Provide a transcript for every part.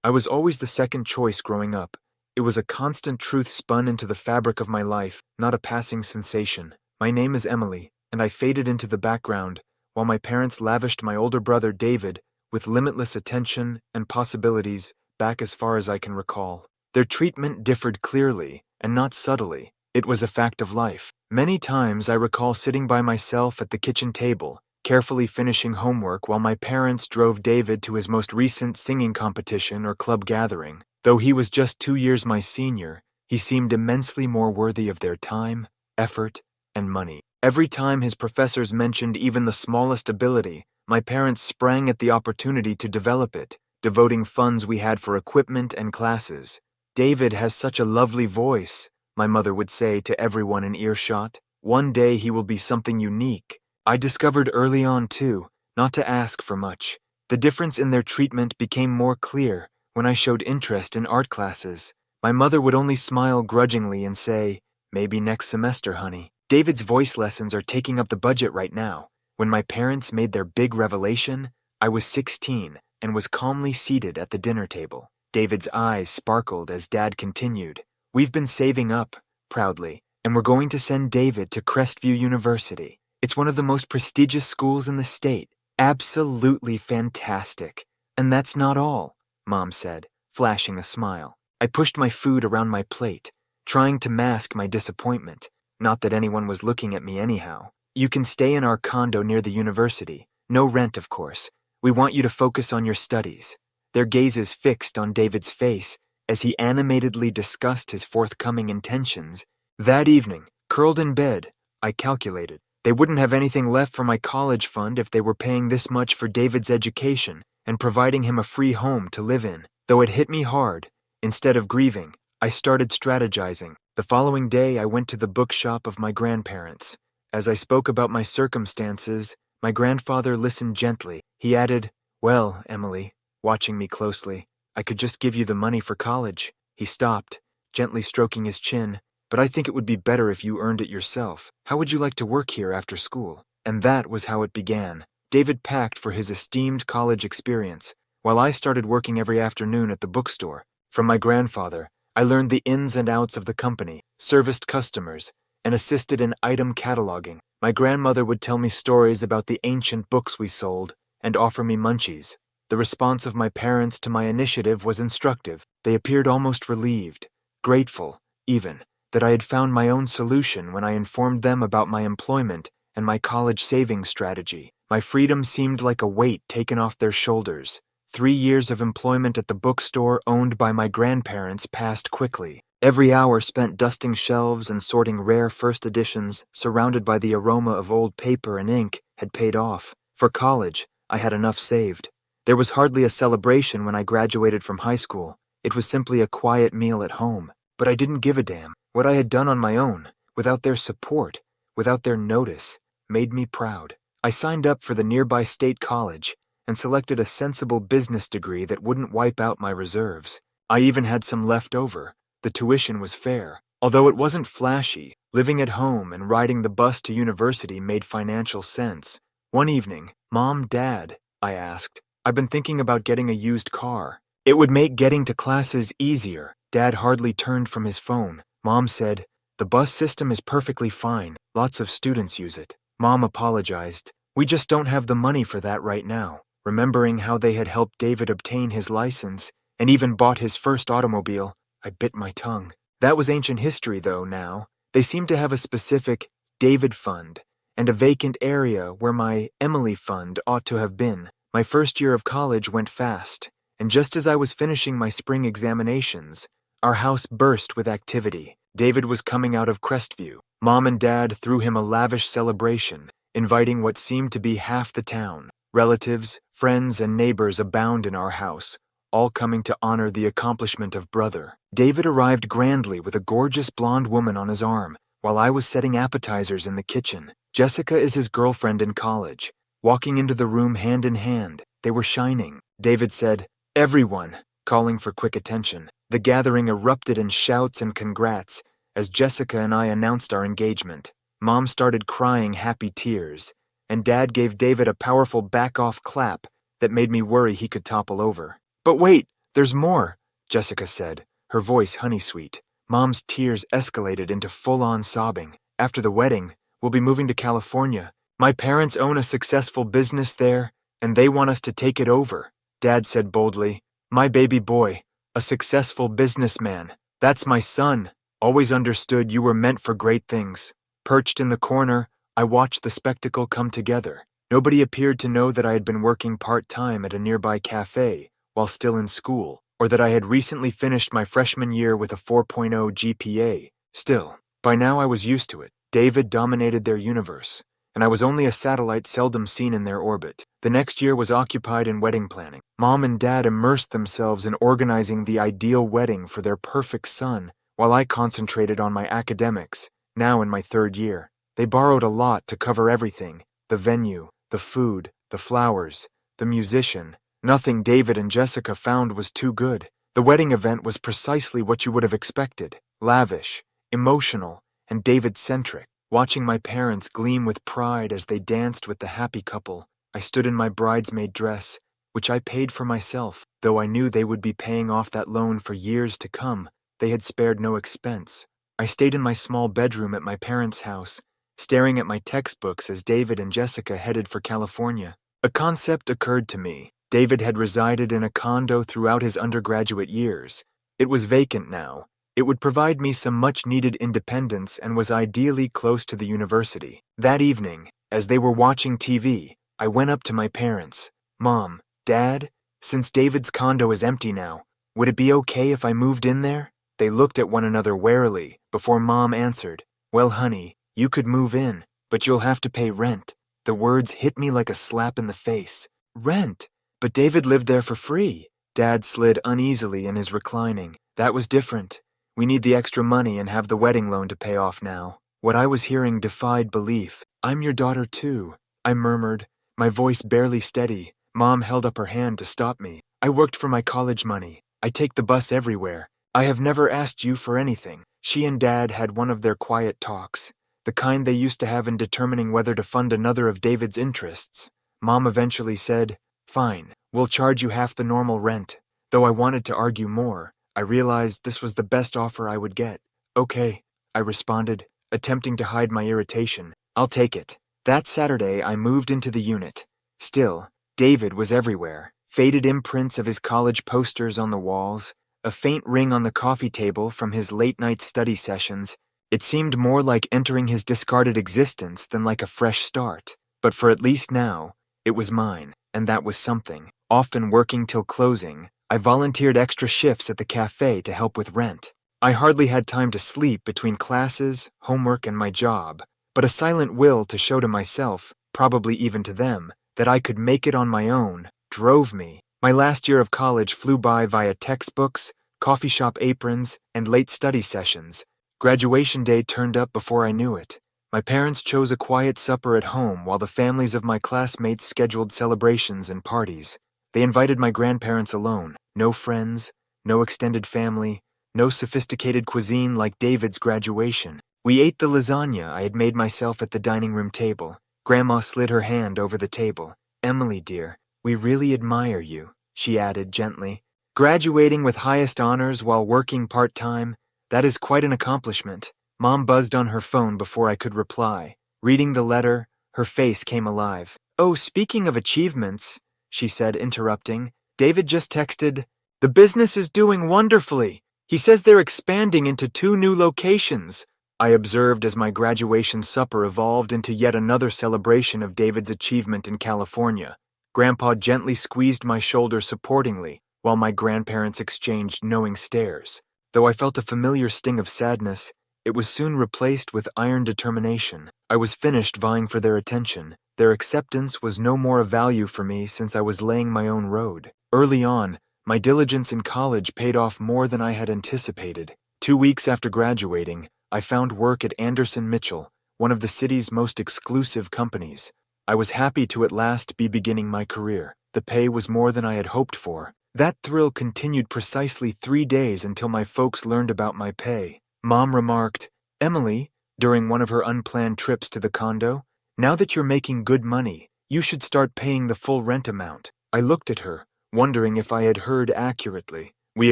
I was always the second choice growing up. It was a constant truth spun into the fabric of my life, not a passing sensation. My name is Emily, and I faded into the background, while my parents lavished my older brother David with limitless attention and possibilities back as far as I can recall. Their treatment differed clearly, and not subtly. It was a fact of life. Many times I recall sitting by myself at the kitchen table, carefully finishing homework while my parents drove David to his most recent singing competition or club gathering. Though he was just 2 years my senior, he seemed immensely more worthy of their time, effort, and money. Every time his professors mentioned even the smallest ability, my parents sprang at the opportunity to develop it, devoting funds we had for equipment and classes. "David has such a lovely voice," my mother would say to everyone in earshot. "One day he will be something unique." I discovered early on, too, not to ask for much. The difference in their treatment became more clear when I showed interest in art classes. My mother would only smile grudgingly and say, "Maybe next semester, honey." David's voice lessons are taking up the budget right now. When my parents made their big revelation, I was 16 and was calmly seated at the dinner table. David's eyes sparkled as Dad continued, "We've been saving up," proudly, "and we're going to send David to Crestview University. It's one of the most prestigious schools in the state. Absolutely fantastic. And that's not all," Mom said, flashing a smile. I pushed my food around my plate, trying to mask my disappointment. Not that anyone was looking at me anyhow. "You can stay in our condo near the university. No rent, of course. We want you to focus on your studies." Their gazes fixed on David's face as he animatedly discussed his forthcoming intentions. That evening, curled in bed, I calculated. They wouldn't have anything left for my college fund if they were paying this much for David's education and providing him a free home to live in. Though it hit me hard, instead of grieving, I started strategizing. The following day I went to the bookshop of my grandparents. As I spoke about my circumstances, my grandfather listened gently. He added, "Well, Emily," watching me closely, "I could just give you the money for college." He stopped, gently stroking his chin. "But I think it would be better if you earned it yourself. How would you like to work here after school?" And that was how it began. David packed for his esteemed college experience, while I started working every afternoon at the bookstore. From my grandfather, I learned the ins and outs of the company, serviced customers, and assisted in item cataloging. My grandmother would tell me stories about the ancient books we sold and offer me munchies. The response of my parents to my initiative was instructive. They appeared almost relieved, grateful, even, that I had found my own solution when I informed them about my employment and my college savings strategy. My freedom seemed like a weight taken off their shoulders. 3 years of employment at the bookstore owned by my grandparents passed quickly. Every hour spent dusting shelves and sorting rare first editions, surrounded by the aroma of old paper and ink, had paid off. For college, I had enough saved. There was hardly a celebration when I graduated from high school. It was simply a quiet meal at home. But I didn't give a damn. What I had done on my own, without their support, without their notice, made me proud. I signed up for the nearby state college and selected a sensible business degree that wouldn't wipe out my reserves. I even had some left over. The tuition was fair. Although it wasn't flashy, living at home and riding the bus to university made financial sense. One evening, "Mom, Dad," I asked, "I've been thinking about getting a used car. It would make getting to classes easier." Dad hardly turned from his phone. Mom said, "The bus system is perfectly fine. Lots of students use it." Mom apologized. "We just don't have the money for that right now." Remembering how they had helped David obtain his license and even bought his first automobile, I bit my tongue. That was ancient history, though, now. They seemed to have a specific David fund and a vacant area where my Emily fund ought to have been. My first year of college went fast, and just as I was finishing my spring examinations, our house burst with activity. David was coming out of Crestview. Mom and Dad threw him a lavish celebration, inviting what seemed to be half the town. Relatives, friends, and neighbors abound in our house, all coming to honor the accomplishment of brother. David arrived grandly with a gorgeous blonde woman on his arm, while I was setting appetizers in the kitchen. Jessica is his girlfriend in college. Walking into the room hand in hand, they were shining. David said, "Everyone," calling for quick attention. The gathering erupted in shouts and congrats as Jessica and I announced our engagement. Mom started crying happy tears, and Dad gave David a powerful back-off clap that made me worry he could topple over. "But wait, There's more, Jessica said, her voice honey-sweet. Mom's tears escalated into full-on sobbing. After the wedding, we'll be moving to California. My parents own a successful business there, and they want us to take it over, Dad said boldly. My baby boy, a successful businessman. That's my son. Always understood you were meant for great things. Perched in the corner, I watched the spectacle come together. Nobody appeared to know that I had been working part-time at a nearby cafe while still in school, or that I had recently finished my freshman year with a 4.0 GPA. Still, by now I was used to it. David dominated their universe, and I was only a satellite seldom seen in their orbit. The next year was occupied in wedding planning. Mom and Dad immersed themselves in organizing the ideal wedding for their perfect son, while I concentrated on my academics, now in my third year. They borrowed a lot to cover everything: the venue, the food, the flowers, the musician. Nothing David and Jessica found was too good. The wedding event was precisely what you would have expected: lavish, emotional, and David-centric. Watching my parents gleam with pride as they danced with the happy couple, I stood in my bridesmaid dress, which I paid for myself. Though I knew they would be paying off that loan for years to come, they had spared no expense. I stayed in my small bedroom at my parents' house, staring at my textbooks as David and Jessica headed for California. A concept occurred to me. David had resided in a condo throughout his undergraduate years. It was vacant now. It would provide me some much-needed independence and was ideally close to the university. That evening, as they were watching TV, I went up to my parents. Mom, Dad, since David's condo is empty now, would it be okay if I moved in there? They looked at one another warily before Mom answered, Well, honey, you could move in, but you'll have to pay rent. The words hit me like a slap in the face. Rent? But David lived there for free. Dad slid uneasily in his reclining. That was different. We need the extra money and have the wedding loan to pay off now. What I was hearing defied belief. I'm your daughter too, I murmured, my voice barely steady. Mom held up her hand to stop me. I worked for my college money. I take the bus everywhere. I have never asked you for anything. She and Dad had one of their quiet talks, the kind they used to have in determining whether to fund another of David's interests. Mom eventually said, Fine, we'll charge you half the normal rent. Though I wanted to argue more, I realized this was the best offer I would get. Okay, I responded, attempting to hide my irritation. I'll take it. That Saturday, I moved into the unit. Still, David was everywhere. Faded imprints of his college posters on the walls, a faint ring on the coffee table from his late-night study sessions. It seemed more like entering his discarded existence than like a fresh start. But for at least now, it was mine, and that was something. Often working till closing, I volunteered extra shifts at the cafe to help with rent. I hardly had time to sleep between classes, homework, and my job, but a silent will to show to myself, probably even to them, that I could make it on my own, drove me. My last year of college flew by via textbooks, coffee shop aprons, and late study sessions. Graduation day turned up before I knew it. My parents chose a quiet supper at home while the families of my classmates scheduled celebrations and parties. They invited my grandparents alone. No friends, no extended family, no sophisticated cuisine like David's graduation. We ate the lasagna I had made myself at the dining room table. Grandma slid her hand over the table. Emily, dear, we really admire you, she added gently. Graduating with highest honors while working part-time, that is quite an accomplishment. Mom buzzed on her phone before I could reply. Reading the letter, her face came alive. Oh, speaking of achievements, she said, interrupting, David just texted, The business is doing wonderfully. He says they're expanding into 2 new locations. I observed as my graduation supper evolved into yet another celebration of David's achievement in California. Grandpa gently squeezed my shoulder supportingly, while my grandparents exchanged knowing stares. Though I felt a familiar sting of sadness, it was soon replaced with iron determination. I was finished vying for their attention. Their acceptance was no more of value for me since I was laying my own road. Early on, my diligence in college paid off more than I had anticipated. 2 weeks after graduating, I found work at Anderson Mitchell, one of the city's most exclusive companies. I was happy to at last be beginning my career. The pay was more than I had hoped for. That thrill continued precisely 3 days until my folks learned about my pay. Mom remarked, Emily, during one of her unplanned trips to the condo, now that you're making good money, you should start paying the full rent amount. I looked at her, wondering if I had heard accurately. We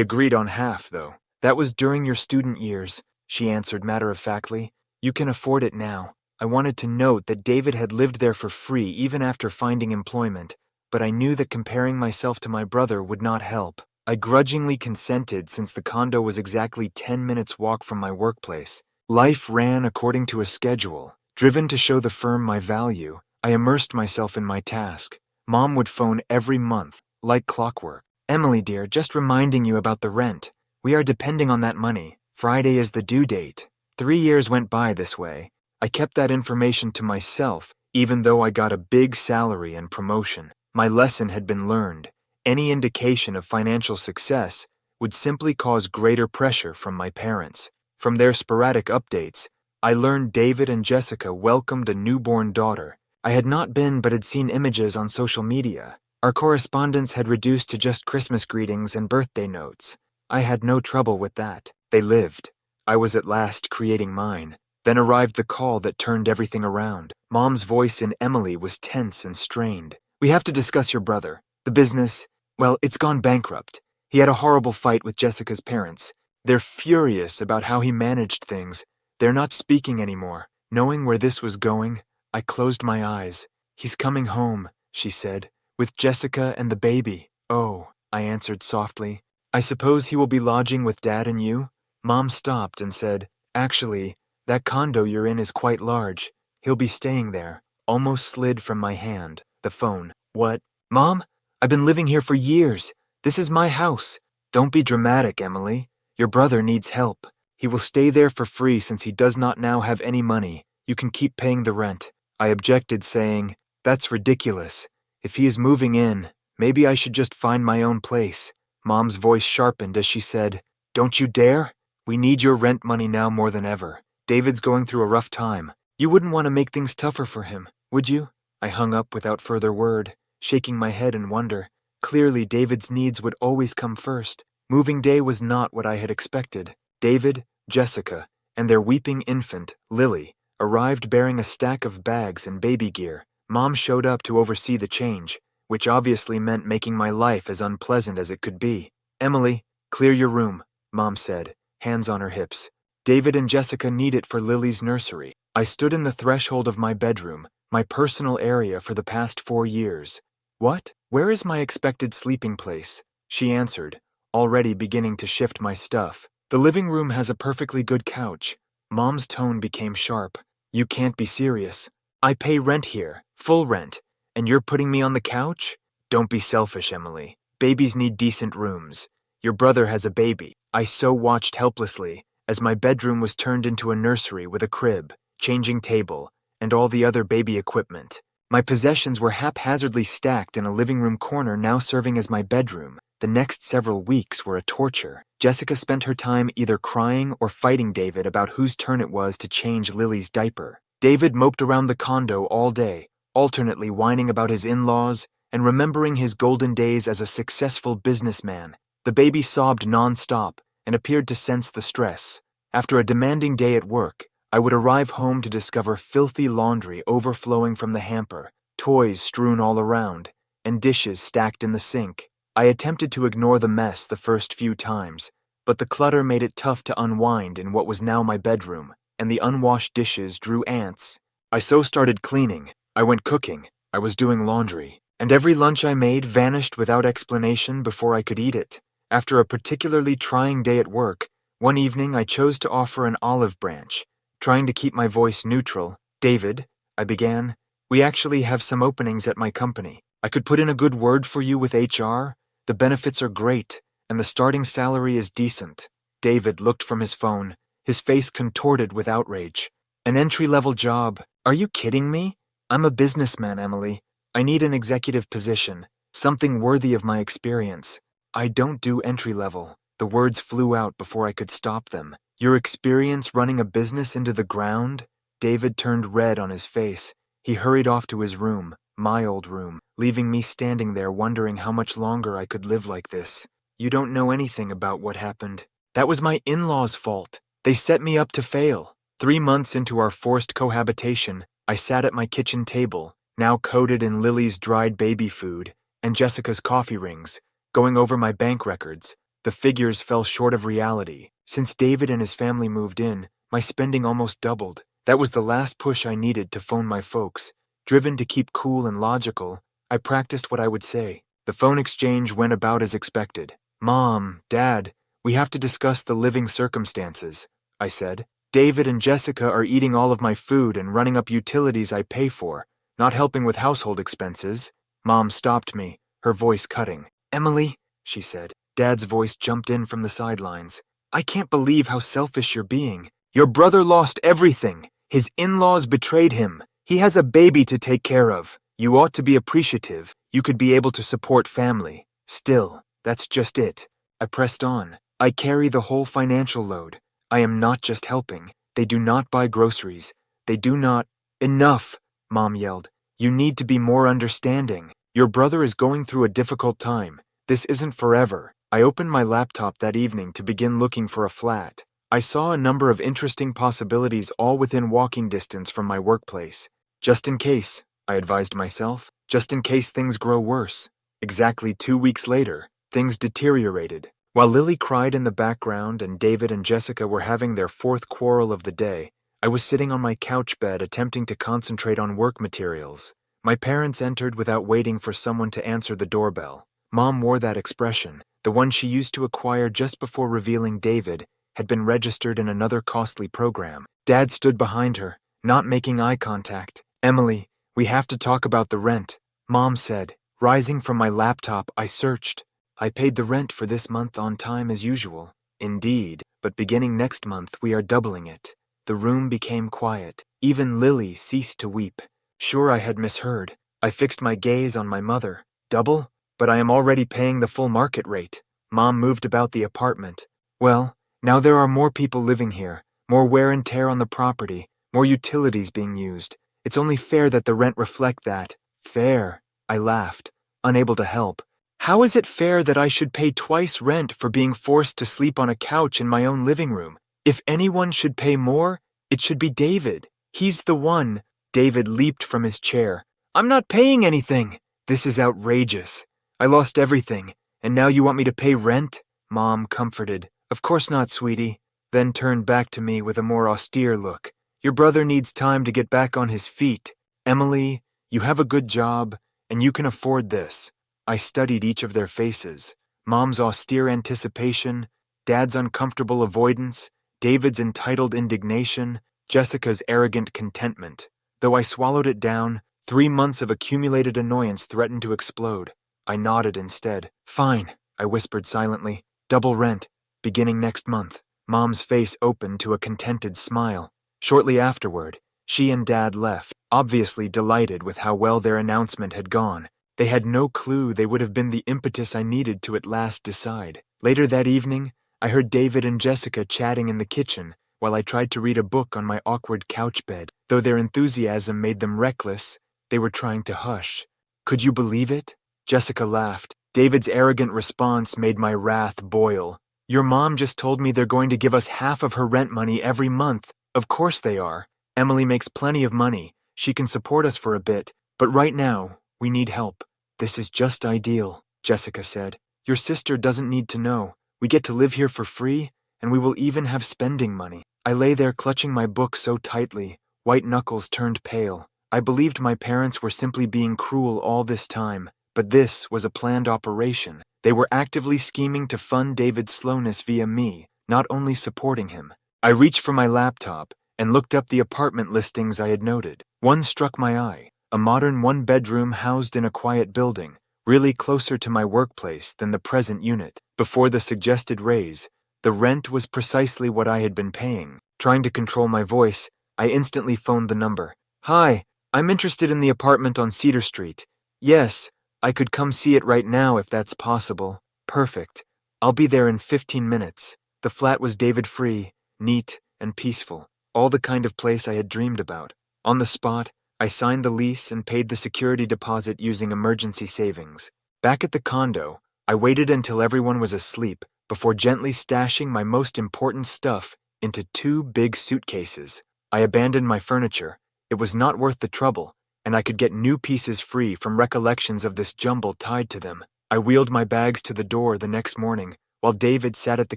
agreed on half, though. That was during your student years, she answered matter-of-factly. You can afford it now. I wanted to note that David had lived there for free even after finding employment, but I knew that comparing myself to my brother would not help. I grudgingly consented since the condo was exactly 10 minutes walk from my workplace. Life ran according to a schedule. Driven to show the firm my value, I immersed myself in my task. Mom would phone every month, like clockwork. Emily dear, just reminding you about the rent. We are depending on that money. Friday is the due date. 3 years went by this way. I kept that information to myself, even though I got a big salary and promotion. My lesson had been learned. Any indication of financial success would simply cause greater pressure from my parents. From their sporadic updates, I learned David and Jessica welcomed a newborn daughter. I had not been but had seen images on social media. Our correspondence had reduced to just Christmas greetings and birthday notes. I had no trouble with that. They lived. I was at last creating mine. Then arrived the call that turned everything around. Mom's voice in Emily was tense and strained. We have to discuss your brother. The business, well, it's gone bankrupt. He had a horrible fight with Jessica's parents. They're furious about how he managed things. They're not speaking anymore. Knowing where this was going, I closed my eyes. He's coming home, she said, with Jessica and the baby. Oh, I answered softly. I suppose he will be lodging with Dad and you? Mom stopped and said, actually, that condo you're in is quite large. He'll be staying there. Almost slid from my hand. The phone. What? Mom? I've been living here for years. This is my house. Don't be dramatic, Emily. Your brother needs help. He will stay there for free since he does not now have any money. You can keep paying the rent. I objected, saying, that's ridiculous. If he is moving in, maybe I should just find my own place. Mom's voice sharpened as she said, don't you dare? We need your rent money now more than ever. David's going through a rough time. You wouldn't want to make things tougher for him, would you? I hung up without further word, shaking my head in wonder. Clearly, David's needs would always come first. Moving day was not what I had expected. David, Jessica, and their weeping infant, Lily, arrived bearing a stack of bags and baby gear. Mom showed up to oversee the change, which obviously meant making my life as unpleasant as it could be. Emily, clear your room, Mom said, hands on her hips. David and Jessica need it for Lily's nursery. I stood in the threshold of my bedroom, my personal area for the past 4 years. What? Where is my expected sleeping place? She answered, already beginning to shift my stuff. The living room has a perfectly good couch. Mom's tone became sharp. You can't be serious. I pay rent here, full rent, and you're putting me on the couch? Don't be selfish, Emily. Babies need decent rooms. Your brother has a baby. I so watched helplessly as my bedroom was turned into a nursery with a crib, changing table, and all the other baby equipment. My possessions were haphazardly stacked in a living room corner now serving as my bedroom. The next several weeks were a torture. Jessica spent her time either crying or fighting David about whose turn it was to change Lily's diaper. David moped around the condo all day, alternately whining about his in-laws and remembering his golden days as a successful businessman. The baby sobbed non-stop and appeared to sense the stress. After a demanding day at work, I would arrive home to discover filthy laundry overflowing from the hamper, toys strewn all around, and dishes stacked in the sink. I attempted to ignore the mess the first few times, but the clutter made it tough to unwind in what was now my bedroom, and the unwashed dishes drew ants. I so started cleaning. I went cooking. I was doing laundry, and every lunch I made vanished without explanation before I could eat it. After a particularly trying day at work, one evening I chose to offer an olive branch. Trying to keep my voice neutral, David, I began, we actually have some openings at my company. I could put in a good word for you with HR. The benefits are great, and the starting salary is decent. David looked from his phone, his face contorted with outrage. An entry-level job? Are you kidding me? I'm a businessman, Emily. I need an executive position, something worthy of my experience. I don't do entry-level. The words flew out before I could stop them. Your experience running a business into the ground? David turned red on his face. He hurried off to his room, my old room, leaving me standing there wondering how much longer I could live like this. You don't know anything about what happened. That was my in-laws' fault. They set me up to fail. 3 months into our forced cohabitation, I sat at my kitchen table, now coated in Lily's dried baby food and Jessica's coffee rings, Going over my bank records, the figures fell short of reality. Since David and his family moved in, my spending almost doubled. That was the last push I needed to phone my folks. Driven to keep cool and logical, I practiced what I would say. The phone exchange went about as expected. "Mom, Dad, we have to discuss the living circumstances," I said. "David and Jessica are eating all of my food and running up utilities I pay for, not helping with household expenses." Mom stopped me, her voice cutting. "Emily," she said. Dad's voice jumped in from the sidelines. "I can't believe how selfish you're being. Your brother lost everything. His in-laws betrayed him. He has a baby to take care of. You ought to be appreciative. You could be able to support family. Still, that's just it." I pressed on. "I carry the whole financial load. I am not just helping. They do not buy groceries. They do not—" "Enough," Mom yelled. "You need to be more understanding. Your brother is going through a difficult time. This isn't forever." I opened my laptop that evening to begin looking for a flat. I saw a number of interesting possibilities all within walking distance from my workplace. Just in case, I advised myself, just in case things grow worse. Exactly 2 weeks later, things deteriorated. While Lily cried in the background and David and Jessica were having their fourth quarrel of the day, I was sitting on my couch bed attempting to concentrate on work materials. My parents entered without waiting for someone to answer the doorbell. Mom wore that expression, the one she used to acquire just before revealing David had been registered in another costly program. Dad stood behind her, not making eye contact. "Emily, we have to talk about the rent," Mom said. Rising from my laptop, I searched. "I paid the rent for this month on time as usual." "Indeed, but beginning next month we are doubling it." The room became quiet. Even Lily ceased to weep. Sure, I had misheard. I fixed my gaze on my mother. "Double? But I am already paying the full market rate." Mom moved about the apartment. "Well, now there are more people living here, more wear and tear on the property, more utilities being used. It's only fair that the rent reflect that." "Fair?" I laughed, unable to help. "How is it fair that I should pay twice rent for being forced to sleep on a couch in my own living room? If anyone should pay more, it should be David. He's the one." David leaped from his chair. "I'm not paying anything." "This is outrageous. I lost everything, and now you want me to pay rent?" Mom comforted. "Of course not, sweetie," then turned back to me with a more austere look. "Your brother needs time to get back on his feet. Emily, you have a good job, and you can afford this." I studied each of their faces. Mom's austere anticipation, Dad's uncomfortable avoidance, David's entitled indignation, Jessica's arrogant contentment. Though I swallowed it down, 3 months of accumulated annoyance threatened to explode. I nodded instead. "Fine," I whispered silently. "Double rent, beginning next month." Mom's face opened to a contented smile. Shortly afterward, she and Dad left, obviously delighted with how well their announcement had gone. They had no clue they would have been the impetus I needed to at last decide. Later that evening, I heard David and Jessica chatting in the kitchen while I tried to read a book on my awkward couch bed. Though their enthusiasm made them reckless, they were trying to hush. "Could you believe it?" Jessica laughed. David's arrogant response made my wrath boil. "Your mom just told me they're going to give us half of her rent money every month." "Of course they are. Emily makes plenty of money. She can support us for a bit, but right now, we need help." "This is just ideal," Jessica said. "Your sister doesn't need to know. We get to live here for free, and we will even have spending money." I lay there clutching my book so tightly, white knuckles turned pale. I believed my parents were simply being cruel all this time, but this was a planned operation. They were actively scheming to fund David's slowness via me, not only supporting him. I reached for my laptop and looked up the apartment listings I had noted. One struck my eye, a modern one-bedroom housed in a quiet building, really closer to my workplace than the present unit. Before the suggested raise, the rent was precisely what I had been paying. Trying to control my voice, I instantly phoned the number. "Hi, I'm interested in the apartment on Cedar Street." "Yes, I could come see it right now if that's possible." "Perfect. I'll be there in 15 minutes. The flat was David-free, neat, and peaceful. All the kind of place I had dreamed about. On the spot, I signed the lease and paid the security deposit using emergency savings. Back at the condo, I waited until everyone was asleep before gently stashing my most important stuff into 2 big suitcases. I abandoned my furniture. It was not worth the trouble, and I could get new pieces free from recollections of this jumble tied to them. I wheeled my bags to the door the next morning, while David sat at the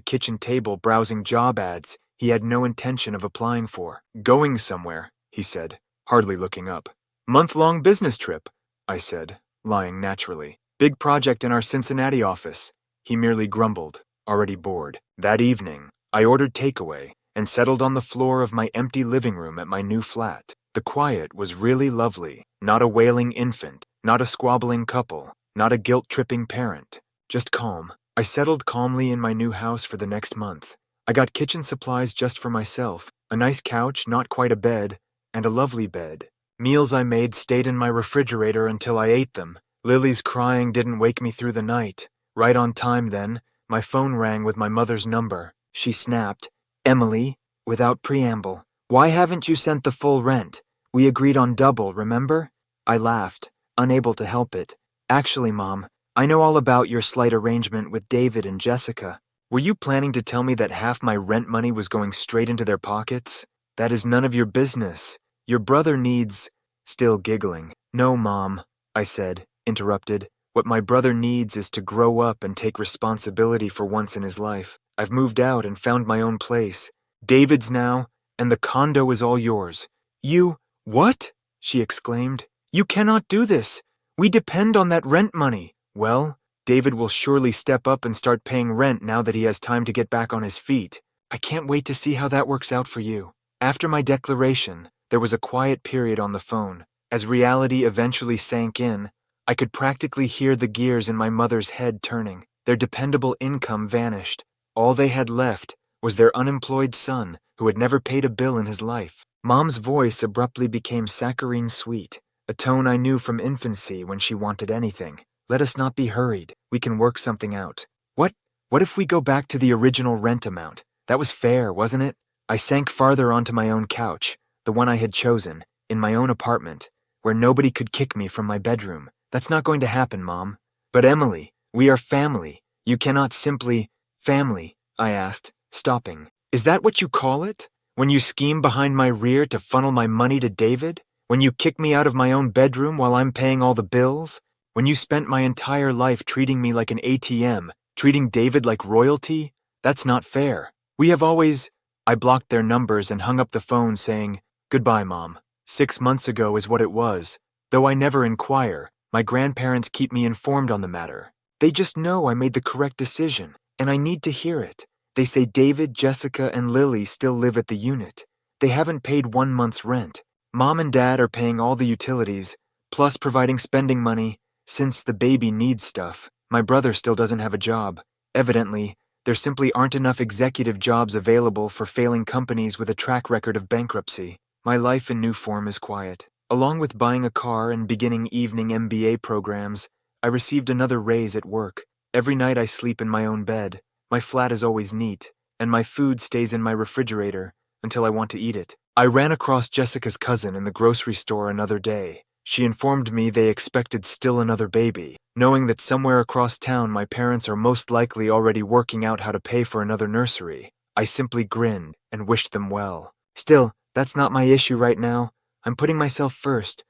kitchen table browsing job ads he had no intention of applying for. Going somewhere, he said, hardly looking up. Month-long business trip, I said, lying naturally. Big project in our Cincinnati office. He merely grumbled, already bored. That evening, I ordered takeaway and settled on the floor of my empty living room at my new flat. The quiet was really lovely. Not a wailing infant, not a squabbling couple, not a guilt-tripping parent. Just calm. I settled calmly in my new house for the next month. I got kitchen supplies just for myself, a nice couch, not quite a bed, and a lovely bed. Meals I made stayed in my refrigerator until I ate them. Lily's crying didn't wake me through the night. Right on time then, my phone rang with my mother's number. She snapped, "Emily," without preamble. "Why haven't you sent the full rent? We agreed on double, remember?" I laughed, unable to help it. "Actually, Mom, I know all about your slight arrangement with David and Jessica. Were you planning to tell me that half my rent money was going straight into their pockets? That is none of your business. Your brother needs—" Still giggling. "No, Mom," I said, interrupted. "What my brother needs is to grow up and take responsibility for once in his life. I've moved out and found my own place. David's now, and the condo is all yours." "You— What?" she exclaimed. "You cannot do this. We depend on that rent money." "Well, David will surely step up and start paying rent now that he has time to get back on his feet. I can't wait to see how that works out for you." After my declaration, there was a quiet period on the phone. As reality eventually sank in, I could practically hear the gears in my mother's head turning. Their dependable income vanished. All they had left was their unemployed son, who had never paid a bill in his life. Mom's voice abruptly became saccharine sweet, a tone I knew from infancy when she wanted anything. "Let us not be hurried. We can work something out." What if we go back to the original rent amount? That was fair, wasn't it? I sank farther onto my own couch, the one I had chosen, in my own apartment, where nobody could kick me from my bedroom. "That's not going to happen, Mom." "But Emily, we are family. You cannot simply—" "Family?" I asked, stopping. "Is that what you call it? When you scheme behind my rear to funnel my money to David? When you kick me out of my own bedroom while I'm paying all the bills? When you spent my entire life treating me like an ATM, treating David like royalty? That's not fair. We have always—" I blocked their numbers and hung up the phone saying, "Goodbye, Mom. 6 months ago is what it was. Though I never inquire, my grandparents keep me informed on the matter. They just know I made the correct decision, and I need to hear it. They say David, Jessica, and Lily still live at the unit. They haven't paid 1 month's rent. Mom and Dad are paying all the utilities, plus providing spending money, since the baby needs stuff. My brother still doesn't have a job. Evidently, there simply aren't enough executive jobs available for failing companies with a track record of bankruptcy. My life in new form is quiet. Along with buying a car and beginning evening MBA programs, I received another raise at work. Every night I sleep in my own bed. My flat is always neat, and my food stays in my refrigerator until I want to eat it. I ran across Jessica's cousin in the grocery store another day. She informed me they expected still another baby. Knowing that somewhere across town my parents are most likely already working out how to pay for another nursery, I simply grinned and wished them well. Still, that's not my issue right now. I'm putting myself first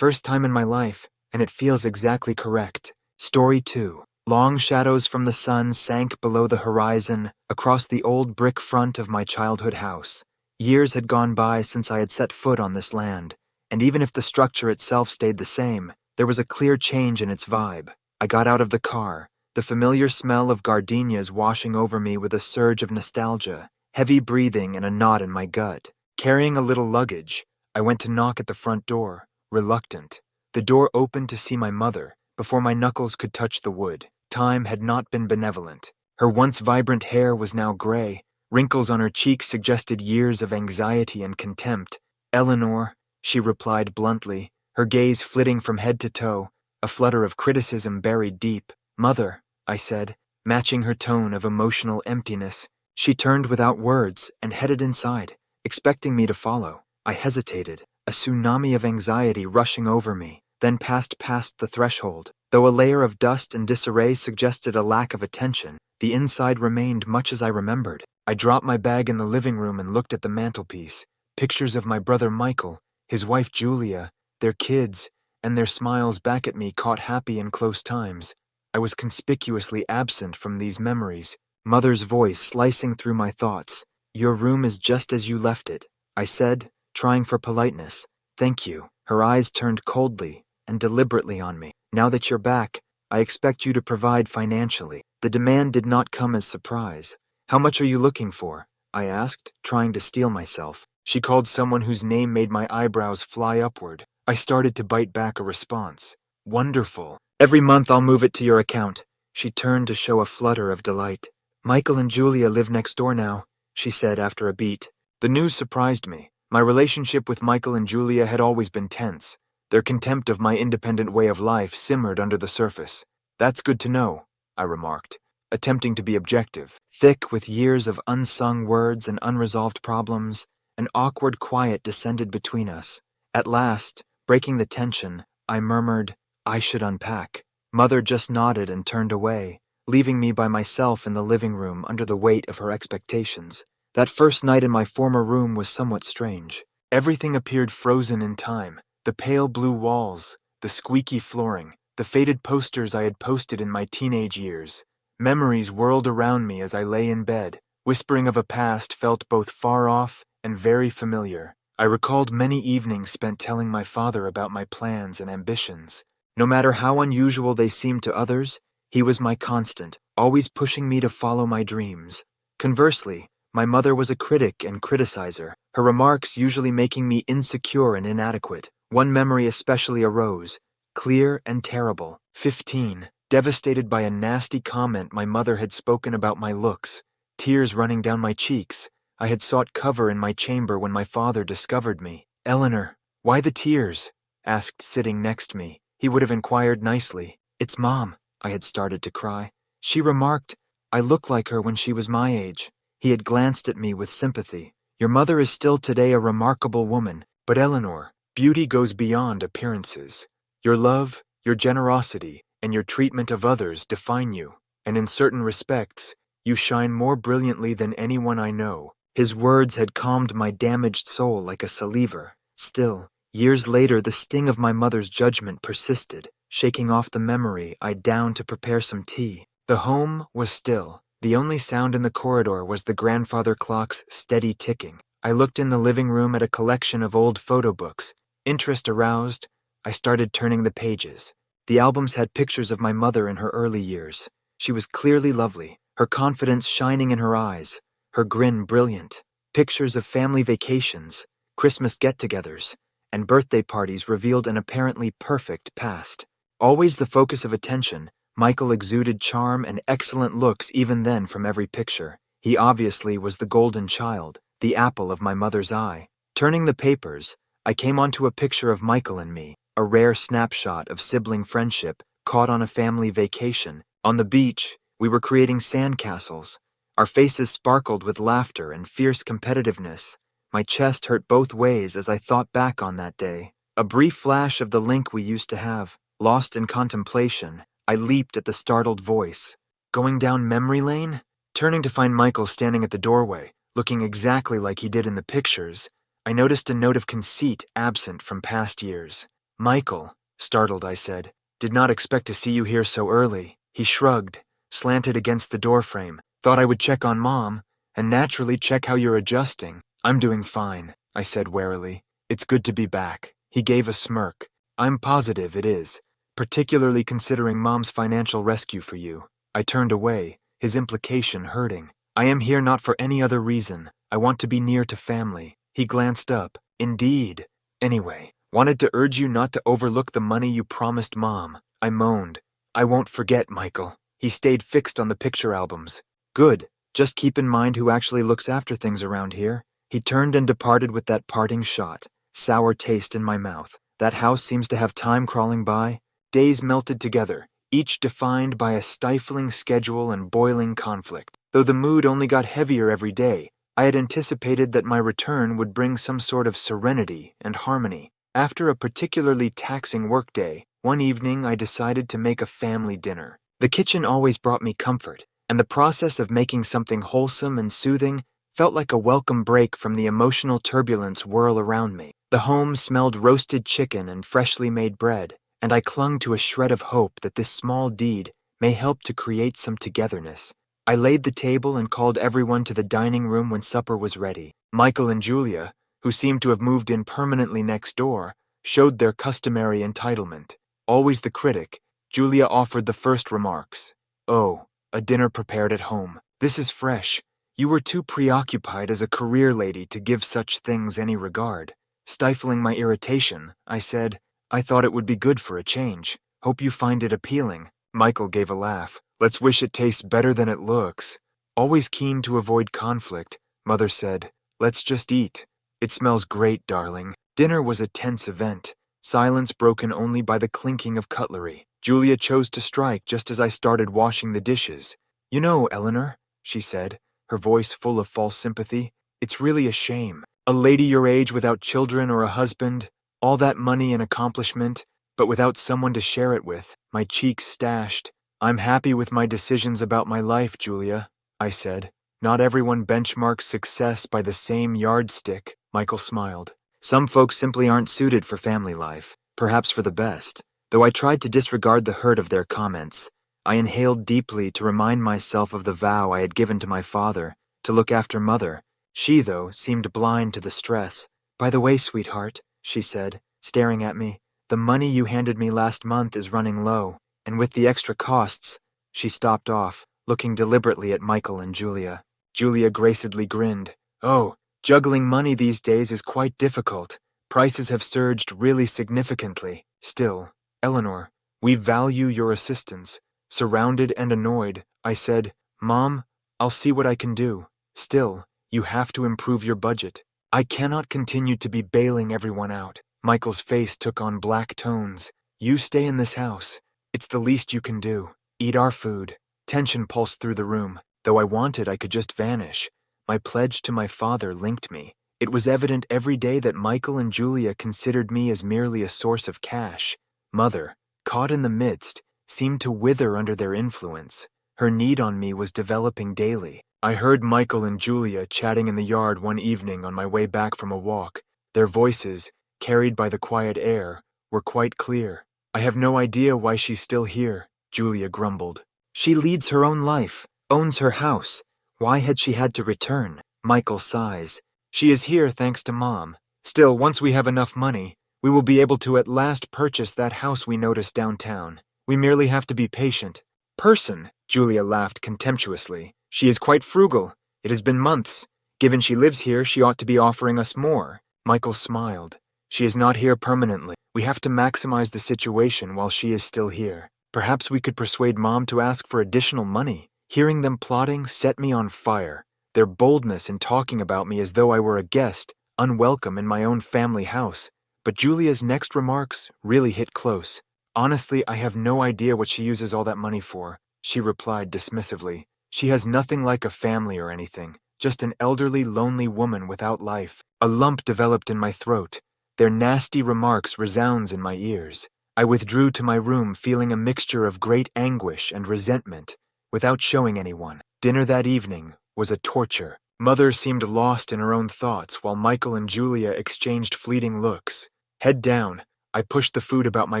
time in my life, and it feels exactly correct. Story 2. Long shadows from the sun sank below the horizon across the old brick front of my childhood house. Years had gone by since I had set foot on this land, and even if the structure itself stayed the same, there was a clear change in its vibe. I got out of the car, the familiar smell of gardenias washing over me with a surge of nostalgia, heavy breathing and a knot in my gut. Carrying a little luggage, I went to knock at the front door, reluctant. The door opened to see my mother, before my knuckles could touch the wood. Time had not been benevolent. Her once vibrant hair was now gray. Wrinkles on her cheeks suggested years of anxiety and contempt. "Eleanor," she replied bluntly, her gaze flitting from head to toe, a flutter of criticism buried deep. "Mother," I said, matching her tone of emotional emptiness. She turned without words and headed inside, expecting me to follow. I hesitated, a tsunami of anxiety rushing over me, then passed past the threshold. Though a layer of dust and disarray suggested a lack of attention, the inside remained much as I remembered. I dropped my bag in the living room and looked at the mantelpiece. Pictures of my brother Michael, his wife Julia, their kids, and their smiles back at me caught happy in close times. I was conspicuously absent from these memories. Mother's voice slicing through my thoughts. "Your room is just as you left it," I said, trying for politeness. "Thank you." Her eyes turned coldly and deliberately on me. "Now that you're back, I expect you to provide financially." The demand did not come as surprise. "How much are you looking for?" I asked, trying to steel myself. She called someone whose name made my eyebrows fly upward. I started to bite back a response. "Wonderful. Every month I'll move it to your account." She turned to show a flutter of delight. "Michael and Julia live next door now," she said after a beat. The news surprised me. My relationship with Michael and Julia had always been tense. Their contempt of my independent way of life simmered under the surface. "That's good to know," I remarked, attempting to be objective. Thick with years of unsung words and unresolved problems, an awkward quiet descended between us. At last, breaking the tension, I murmured, "I should unpack." Mother just nodded and turned away, leaving me by myself in the living room under the weight of her expectations. That first night in my former room was somewhat strange. Everything appeared frozen in time. The pale blue walls, the squeaky flooring, the faded posters I had posted in my teenage years. Memories whirled around me as I lay in bed, whispering of a past felt both far off and very familiar. I recalled many evenings spent telling my father about my plans and ambitions. No matter how unusual they seemed to others, he was my constant, always pushing me to follow my dreams. Conversely, my mother was a critic and criticizer, her remarks usually making me insecure and inadequate. One memory especially arose, clear and terrible. 15, devastated by a nasty comment my mother had spoken about my looks, tears running down my cheeks. I had sought cover in my chamber when my father discovered me. "Eleanor, why the tears?" asked sitting next me. He would have inquired nicely. "It's Mom," I had started to cry. She remarked, "I look like her when she was my age." He had glanced at me with sympathy. "Your mother is still today a remarkable woman, but Eleanor, beauty goes beyond appearances. Your love, your generosity, and your treatment of others define you, and in certain respects, you shine more brilliantly than anyone I know." His words had calmed my damaged soul like a salver. Still, years later, the sting of my mother's judgment persisted, shaking off the memory. I downed to prepare some tea. The home was still. The only sound in the corridor was the grandfather clock's steady ticking. I looked in the living room at a collection of old photo books. Interest aroused, I started turning the pages. The albums had pictures of my mother in her early years. She was clearly lovely, her confidence shining in her eyes, her grin brilliant. Pictures of family vacations, Christmas get-togethers, and birthday parties revealed an apparently perfect past. Always the focus of attention, Michael exuded charm and excellent looks even then from every picture. He obviously was the golden child, the apple of my mother's eye. Turning the papers, I came onto a picture of Michael and me, a rare snapshot of sibling friendship caught on a family vacation. On the beach, we were creating sandcastles. Our faces sparkled with laughter and fierce competitiveness. My chest hurt both ways as I thought back on that day. A brief flash of the link we used to have. Lost in contemplation, I leaped at the startled voice. "Going down memory lane?" Turning to find Michael standing at the doorway, looking exactly like he did in the pictures, I noticed a note of conceit absent from past years. "Michael," startled I said, "did not expect to see you here so early." He shrugged, slanted against the doorframe. "Thought I would check on Mom, and naturally check how you're adjusting." "I'm doing fine," I said warily. "It's good to be back." He gave a smirk. "I'm positive it is, particularly considering Mom's financial rescue for you." I turned away, his implication hurting. "I am here not for any other reason. I want to be near to family." He glanced up. "Indeed. Anyway, wanted to urge you not to overlook the money you promised Mom." I moaned. "I won't forget, Michael." He stayed fixed on the picture albums. "Good. Just keep in mind who actually looks after things around here." He turned and departed with that parting shot, sour taste in my mouth. That house seems to have time crawling by. Days melted together, each defined by a stifling schedule and boiling conflict. Though the mood only got heavier every day, I had anticipated that my return would bring some sort of serenity and harmony. After a particularly taxing workday, one evening I decided to make a family dinner. The kitchen always brought me comfort, and the process of making something wholesome and soothing felt like a welcome break from the emotional turbulence whirl around me. The home smelled roasted chicken and freshly made bread, and I clung to a shred of hope that this small deed may help to create some togetherness. I laid the table and called everyone to the dining room when supper was ready. Michael and Julia, who seemed to have moved in permanently next door, showed their customary entitlement. Always the critic, Julia offered the first remarks. "Oh, a dinner prepared at home. This is fresh. You were too preoccupied as a career lady to give such things any regard." Stifling my irritation, I said, "I thought it would be good for a change. Hope you find it appealing." Michael gave a laugh. "Let's wish it tastes better than it looks." Always keen to avoid conflict, Mother said, "Let's just eat. It smells great, darling." Dinner was a tense event, silence broken only by the clinking of cutlery. Julia chose to strike just as I started washing the dishes. "You know, Eleanor," she said, her voice full of false sympathy, "it's really a shame. A lady your age without children or a husband, all that money and accomplishment, but without someone to share it with." My cheeks stashed. "I'm happy with my decisions about my life, Julia," I said. "Not everyone benchmarks success by the same yardstick." Michael smiled. "Some folks simply aren't suited for family life, perhaps for the best." Though I tried to disregard the hurt of their comments, I inhaled deeply to remind myself of the vow I had given to my father, to look after Mother. She, though, seemed blind to the stress. "By the way, sweetheart," she said, staring at me, "the money you handed me last month is running low, and with the extra costs—" She stopped off, looking deliberately at Michael and Julia. Julia gracedly grinned. "Oh, juggling money these days is quite difficult. Prices have surged really significantly. Still, Eleanor, we value your assistance." Surrounded and annoyed, I said, "Mom, I'll see what I can do. Still, you have to improve your budget. I cannot continue to be bailing everyone out." Michael's face took on black tones. "You stay in this house. It's the least you can do. Eat our food." Tension pulsed through the room. Though I wanted, I could just vanish. My pledge to my father linked me. It was evident every day that Michael and Julia considered me as merely a source of cash. Mother, caught in the midst, seemed to wither under their influence. Her need on me was developing daily. I heard Michael and Julia chatting in the yard one evening on my way back from a walk. Their voices, carried by the quiet air, were quite clear. "I have no idea why she's still here," Julia grumbled. "She leads her own life, owns her house. Why had she had to return?" Michael sighs. "She is here thanks to Mom. Still, once we have enough money, we will be able to at last purchase that house we noticed downtown. We merely have to be patient." "Person," Julia laughed contemptuously. "She is quite frugal. It has been months. Given she lives here, she ought to be offering us more." Michael smiled. "She is not here permanently. We have to maximize the situation while she is still here. Perhaps we could persuade Mom to ask for additional money." Hearing them plotting set me on fire. Their boldness in talking about me as though I were a guest, unwelcome in my own family house. But Julia's next remarks really hit close. "Honestly, I have no idea what she uses all that money for," she replied dismissively. "She has nothing like a family or anything, just an elderly, lonely woman without life." A lump developed in my throat. Their nasty remarks resounds in my ears. I withdrew to my room feeling a mixture of great anguish and resentment, without showing anyone. Dinner that evening was a torture. Mother seemed lost in her own thoughts while Michael and Julia exchanged fleeting looks. Head down, I pushed the food about my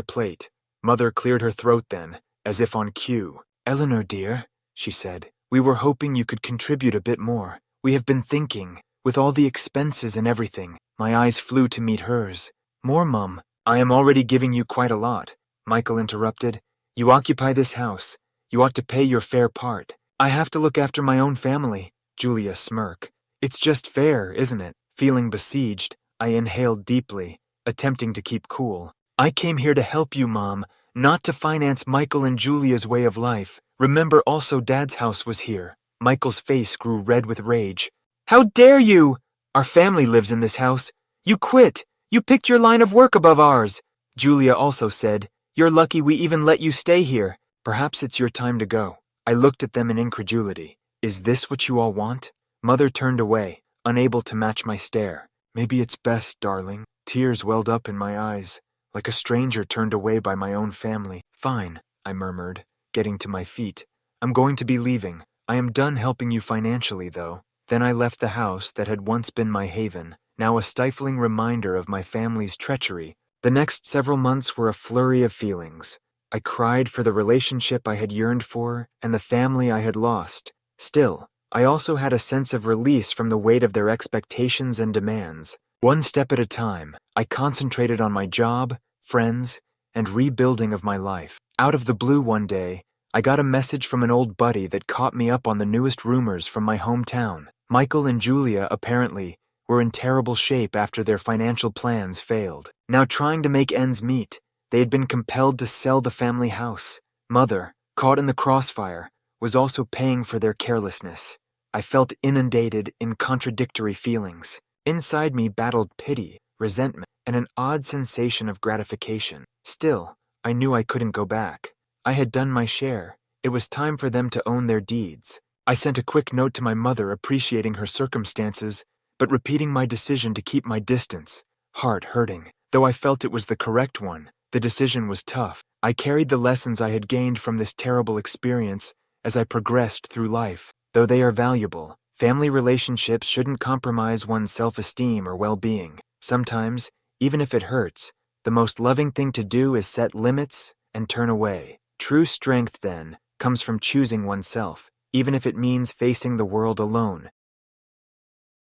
plate. Mother cleared her throat then, as if on cue. "Eleanor, dear," she said, "we were hoping you could contribute a bit more. We have been thinking, with all the expenses and everything." My eyes flew to meet hers. "More, Mum. I am already giving you quite a lot," Michael interrupted. "You occupy this house. You ought to pay your fair part." "I have to look after my own family," Julia smirked. "It's just fair, isn't it?" Feeling besieged, I inhaled deeply, attempting to keep cool. "I came here to help you, Mom, not to finance Michael and Julia's way of life. Remember also Dad's house was here." Michael's face grew red with rage. "How dare you! Our family lives in this house. You quit. You picked your line of work above ours." Julia also said, "You're lucky we even let you stay here. Perhaps it's your time to go." I looked at them in incredulity. "Is this what you all want?" Mother turned away, unable to match my stare. "Maybe it's best, darling." Tears welled up in my eyes, like a stranger turned away by my own family. "Fine," I murmured, getting to my feet. "I'm going to be leaving. I am done helping you financially, though." Then I left the house that had once been my haven, now a stifling reminder of my family's treachery. The next several months were a flurry of feelings. I cried for the relationship I had yearned for and the family I had lost. Still, I also had a sense of release from the weight of their expectations and demands. One step at a time, I concentrated on my job, friends, and rebuilding of my life. Out of the blue one day, I got a message from an old buddy that caught me up on the newest rumors from my hometown. Michael and Julia, apparently, were in terrible shape after their financial plans failed. Now trying to make ends meet, they had been compelled to sell the family house. Mother, caught in the crossfire, was also paying for their carelessness. I felt inundated in contradictory feelings. Inside me battled pity, resentment, and an odd sensation of gratification. Still, I knew I couldn't go back. I had done my share. It was time for them to own their deeds. I sent a quick note to my mother appreciating her circumstances, but repeating my decision to keep my distance. Heart hurting. Though I felt it was the correct one, the decision was tough. I carried the lessons I had gained from this terrible experience as I progressed through life. Though they are valuable, family relationships shouldn't compromise one's self-esteem or well-being. Sometimes, even if it hurts, the most loving thing to do is set limits and turn away. True strength, then, comes from choosing oneself, even if it means facing the world alone.